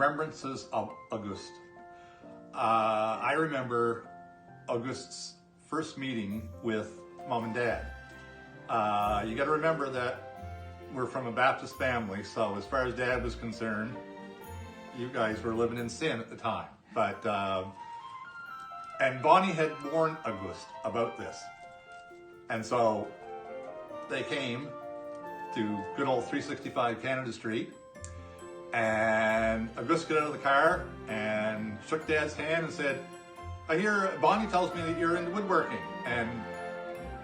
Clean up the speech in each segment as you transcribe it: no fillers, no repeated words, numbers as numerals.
remembrances of Auguste. I remember Auguste's first meeting with Mom and Dad. You got to remember that we're from a Baptist family, so as far as Dad was concerned, you guys were living in sin at the time. But and Bonnie had warned Auguste about this, and so they came to good old 365 Canada Street, and Auguste got out of the car and shook Dad's hand and said, "I hear Bonnie tells me that you're into woodworking." And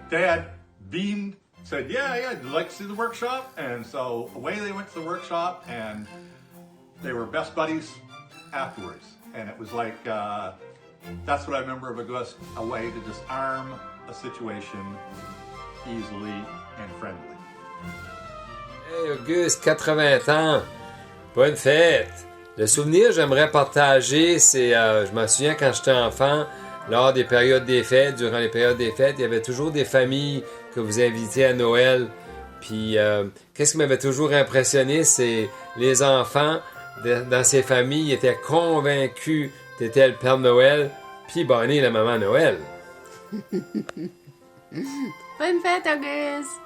Dad beamed, said, yeah, I'd like to see the workshop. And so away they went to the workshop, and they were best buddies afterwards. And it was like, that's what I remember of Auguste, a way to disarm a situation easily and friendly. Hey Auguste, 80 ans! Bonne fête! Le souvenir que j'aimerais partager, c'est, je m'en souviens quand j'étais enfant, lors des périodes des fêtes, durant les périodes des fêtes, il y avait toujours des familles que vous invitiez à Noël. Puis, qu'est-ce qui m'avait toujours impressionné, c'est les enfants dans ces familles étaient convaincus que t'étais le Père Noël, puis Bonnie, la maman Noël. Bonne fête, Auguste!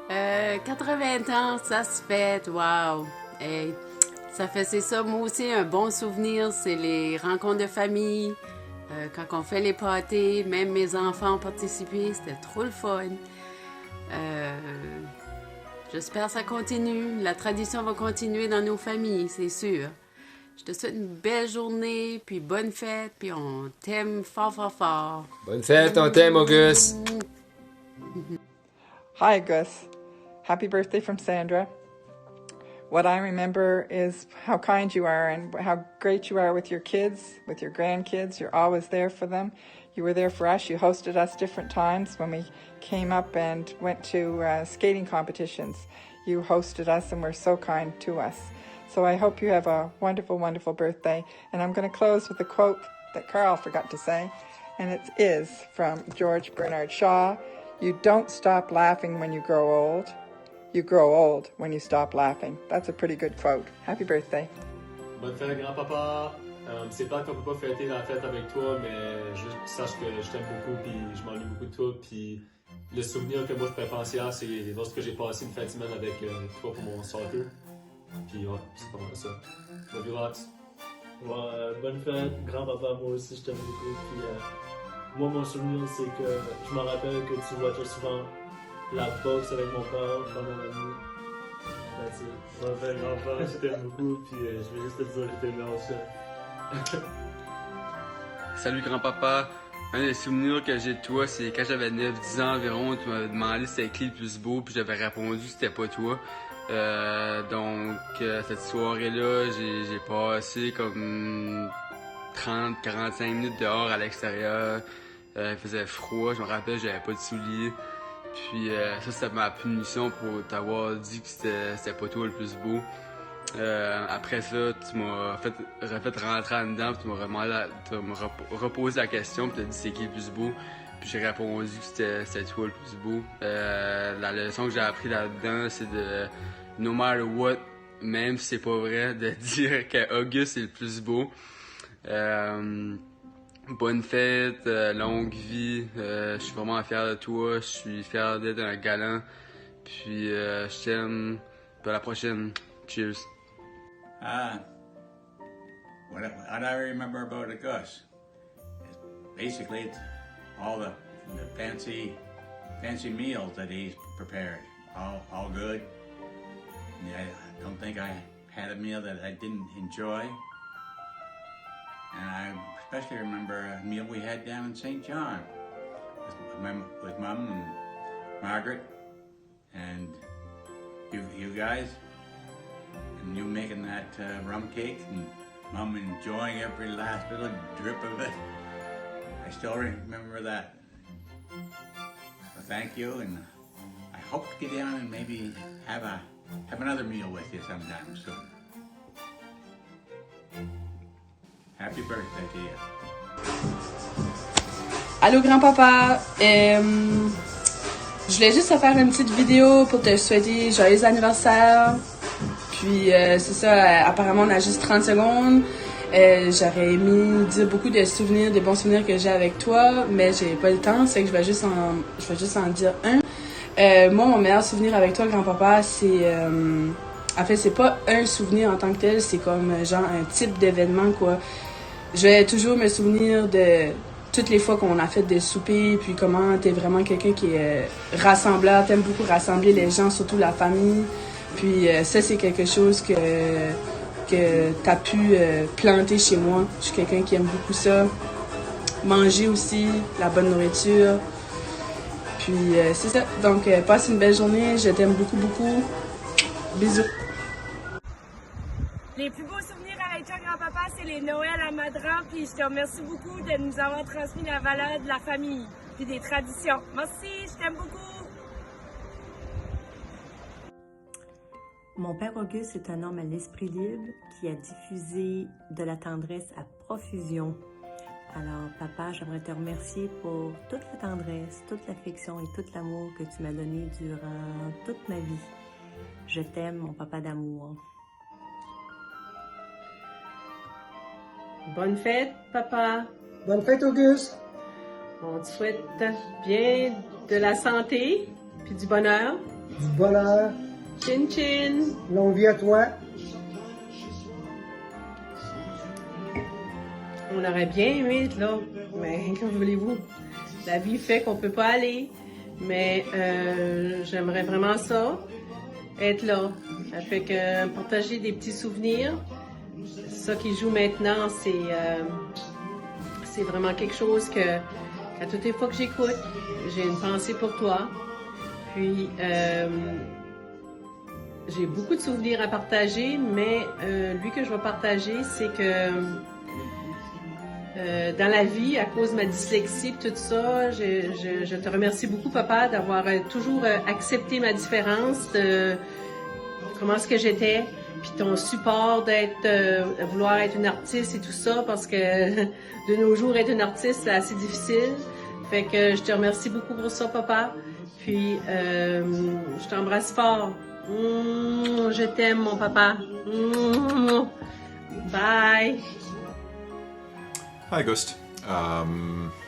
80 ans, ça se fête, wow! Hey, c'est ça, moi aussi, un bon souvenir, c'est les rencontres de famille. Quand on fait les pâtés, même mes enfants ont participé, c'était trop le fun. J'espère que ça continue. La tradition va continuer dans nos familles, c'est sûr. Je te souhaite une belle journée, puis bonne fête, puis on t'aime fort, fort, fort. Bonne fête, on t'aime, Auguste. Hi, Gus. Happy birthday from Sandra. What I remember is how kind you are and how great you are with your kids, with your grandkids. You're always there for them. You were there for us. You hosted us different times when we came up and went to skating competitions. You hosted us and were so kind to us. So I hope you have a wonderful, wonderful birthday. And I'm going to close with a quote that Carl forgot to say, and it is from George Bernard Shaw. You don't stop laughing when you grow old. You grow old when you stop laughing. That's a pretty good quote. Happy birthday. Bonne fête, grand-papa. C'est plate qu'on peut pas fêter la fête avec toi, mais juste sache que je t'aime beaucoup, puis je m'ennuie beaucoup de toi, puis le souvenir que moi je peux penser à, c'est lorsque j'ai passé une fin de semaine avec toi pour mon soccer. Puis ouais, c'est pas mal ça. Love you lots. Ouais, bonne fête, grand-papa, moi aussi je t'aime beaucoup, puis moi mon souvenir c'est que je me rappelle que tu watchais souvent la boxe avec mon père pendant la nuit. That's it. Bonne fête, grand-père, je t'aime beaucoup, puis je vais juste te dire que je t'aime aussi. Salut grand-papa, un des souvenirs que j'ai de toi, c'est quand j'avais 9-10 ans environ, tu m'avais demandé c'était qui le plus beau, puis j'avais répondu que c'était pas toi. Donc cette soirée-là, j'ai passé comme 30-45 minutes dehors à l'extérieur. Il faisait froid, je me rappelle, j'avais pas de souliers. Puis ça, c'était ma punition pour t'avoir dit que c'était pas toi le plus beau. Après ça, tu m'as refait rentrer en dedans, puis tu m'as reposé la question, puis tu as dit c'est qui le plus beau. Puis j'ai répondu que c'était toi le plus beau. La leçon que j'ai appris là-dedans, c'est de no matter what, même si c'est pas vrai, de dire que Auguste est le plus beau. Bonne fête, longue vie, je suis vraiment fier de toi, je suis fier d'être un galant, puis je t'aime, puis à la prochaine, cheers. What I remember about Auguste, basically it's all the fancy meals that he's prepared, all good. I don't think I had a meal that I didn't enjoy. And I especially remember a meal we had down in St. John with Mom and Margaret and you guys, and you making that rum cake and Mom enjoying every last little drip of it. I still remember that. So thank you, and I hope to get down and maybe have another meal with you sometime soon. Happy birthday to you. Allô grand-papa, je voulais juste te faire une petite vidéo pour te souhaiter joyeux anniversaire. Puis c'est ça, apparemment on a juste 30 secondes. J'aurais aimé dire beaucoup de souvenirs, de bons souvenirs que j'ai avec toi, mais j'ai pas le temps, c'est que je vais juste en dire un. Moi, mon meilleur souvenir avec toi, grand-papa, c'est... en fait, c'est pas un souvenir en tant que tel, c'est comme genre un type d'événement, quoi. Je vais toujours me souvenir de toutes les fois qu'on a fait des soupers, puis comment t'es vraiment quelqu'un qui est rassembleur, t'aimes beaucoup rassembler les gens, surtout la famille. Puis ça, c'est quelque chose que t'as pu planter chez moi. Je suis quelqu'un qui aime beaucoup ça. Manger aussi, la bonne nourriture. Puis c'est ça. Donc, passe une belle journée. Je t'aime beaucoup, beaucoup. Bisous. Les plus beaux souvenirs avec toi, grand-papa, c'est les Noëls à Madran. Puis je te remercie beaucoup de nous avoir transmis la valeur de la famille puis des traditions. Merci, je t'aime beaucoup. Mon père Auguste est un homme à l'esprit libre qui a diffusé de la tendresse à profusion. Alors, papa, j'aimerais te remercier pour toute la tendresse, toute l'affection et tout l'amour que tu m'as donné durant toute ma vie. Je t'aime, mon papa d'amour. Bonne fête, papa. Bonne fête, Auguste. On te souhaite bien de la santé puis du bonheur. Du bonheur. Chin chin. Longue vie à toi. On aurait bien aimé être là, mais que voulez-vous? La vie fait qu'on peut pas aller, mais j'aimerais vraiment ça, être là. Ça fait que partager des petits souvenirs, ça qui joue maintenant, c'est vraiment quelque chose que, à toutes les fois que j'écoute, j'ai une pensée pour toi. Puis, j'ai beaucoup de souvenirs à partager, mais lui que je vais partager, c'est que dans la vie, à cause de ma dyslexie et tout ça, je te remercie beaucoup, papa, d'avoir toujours accepté ma différence, de comment est-ce que j'étais, puis ton support vouloir être une artiste et tout ça, parce que de nos jours, être une artiste, c'est assez difficile. Fait que je te remercie beaucoup pour ça, papa. Puis, je t'embrasse fort. Je t'aime, mon papa. Bye. Hi, August.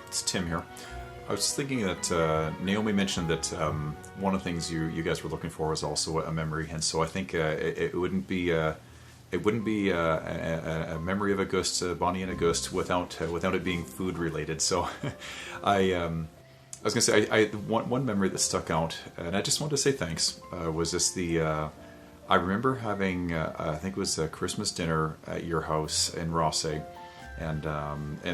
It's Tim here. I was thinking that Naomi mentioned that one of the things you guys were looking for was also a memory, and so I think it wouldn't be a memory of August, Bonnie and August, without it being food related. So I was going to say one memory that stuck out, and I just wanted to say thanks. Was this I remember having I think it was a Christmas dinner at your house in Rothesay. And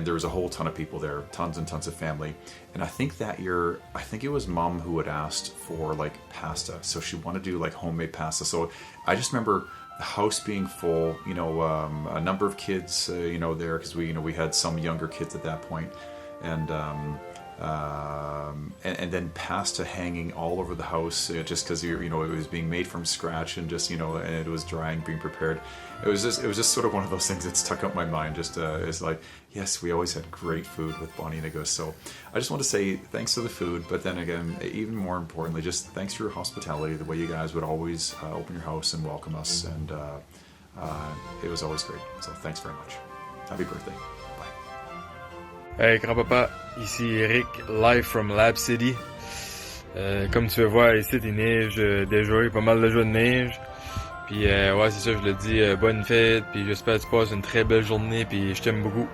there was a whole ton of people there, tons and tons of family. And I think that year, I think it was Mom who had asked for like pasta. So she wanted to do like homemade pasta. So I just remember the house being full, a number of kids, there, because we had some younger kids at that point. And then pasta hanging all over the house, just because it was being made from scratch and just and it was drying, being prepared. It was just sort of one of those things that stuck up my mind. Just it's like, yes, we always had great food with Bonnie and August. So I just want to say thanks to the food, but then again, even more importantly, just thanks for your hospitality. The way you guys would always open your house and welcome us, and it was always great. So thanks very much. Happy birthday. Hey grand-papa, ici Eric, live from Lab City. Comme tu peux voir ici, il neige déjà, il y a pas mal de jours de neige. Puis ouais, c'est ça, je le dis, bonne fête, puis j'espère que tu passes une très belle journée, puis je t'aime beaucoup.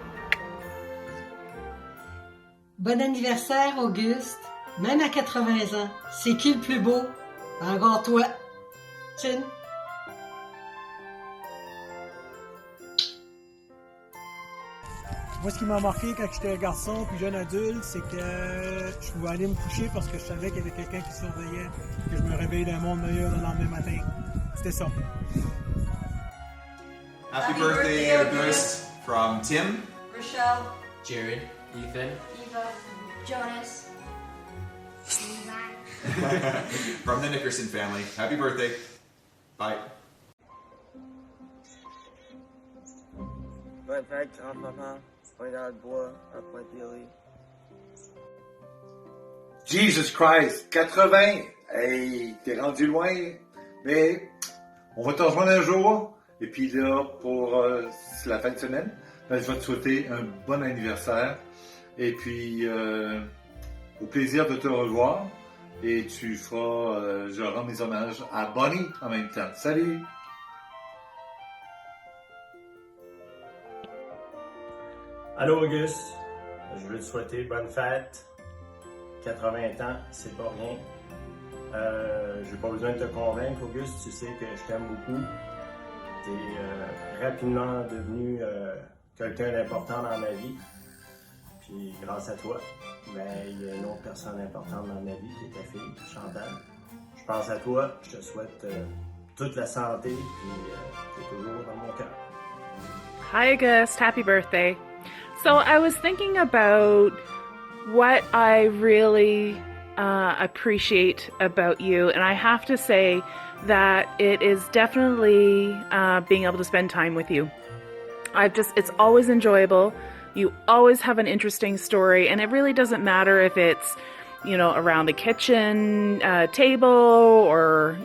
Bon anniversaire, Auguste. Même à 80 ans, c'est qui le plus beau? Encore toi. Chin. Moi, ce qui m'a marqué quand j'étais garçon puis jeune adulte, c'est que je pouvais aller me coucher parce que je savais qu'il y avait quelqu'un qui surveillait, que je me réveillais d'un monde meilleur le lendemain matin. C'était ça. Happy birthday, August, from Tim, Rochelle, Jared, Ethan, Eva, Jonas, Levi. from the Nickerson family. Happy birthday. Bye. Bonne fête, grand-papa. Point dans le bois, à Pointe-Billy. Jesus Christ, 80! Hey, t'es rendu loin, mais On va te rejoindre un jour, et puis là, pour la fin de semaine, ben, je vais te souhaiter un bon anniversaire, et puis au plaisir de te revoir, et tu feras, je rends mes hommages à Bonnie en même temps. Salut! Allô Auguste, je veux te souhaiter bonne fête. 80 ans, c'est pas rien. J'ai pas besoin de te convaincre, Auguste, tu sais que je t'aime beaucoup. T'es rapidement devenu quelqu'un d'important dans ma vie. Puis grâce à toi, ben, il y a une autre personne importante dans ma vie qui est ta fille, Chantal. Je pense à toi, je te souhaite toute la santé, puis t'es toujours dans mon cœur. Hi, August. Happy birthday. So I was thinking about what I really appreciate about you, and I have to say that it is definitely being able to spend time with you. It's always enjoyable. You always have an interesting story, and it really doesn't matter if it's, around the kitchen table or,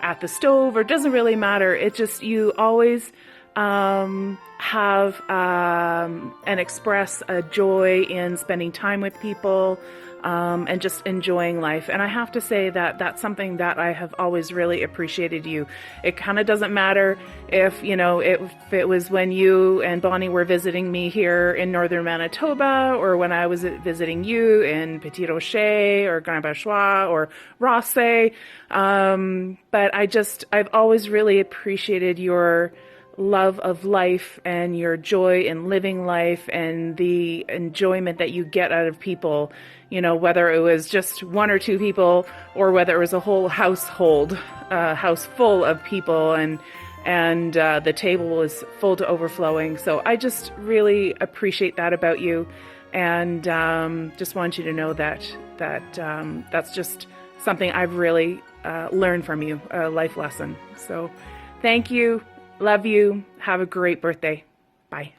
at the stove, or it doesn't really matter. It just, you always have and express a joy in spending time with people and just enjoying life. And I have to say that that's something that I have always really appreciated you. It kind of doesn't matter if, if it was when you and Bonnie were visiting me here in northern Manitoba, or when I was visiting you in Petit Rocher or Grand Bachois or Rossay. But I've always really appreciated your love of life and your joy in living life and the enjoyment that you get out of people, whether it was just one or two people or whether it was a whole household, house full of people, and the table was full to overflowing. So I just really appreciate that about you, and just want you to know that that's just something I've really learned from you, a life lesson. So thank you. Love you. Have a great birthday. Bye.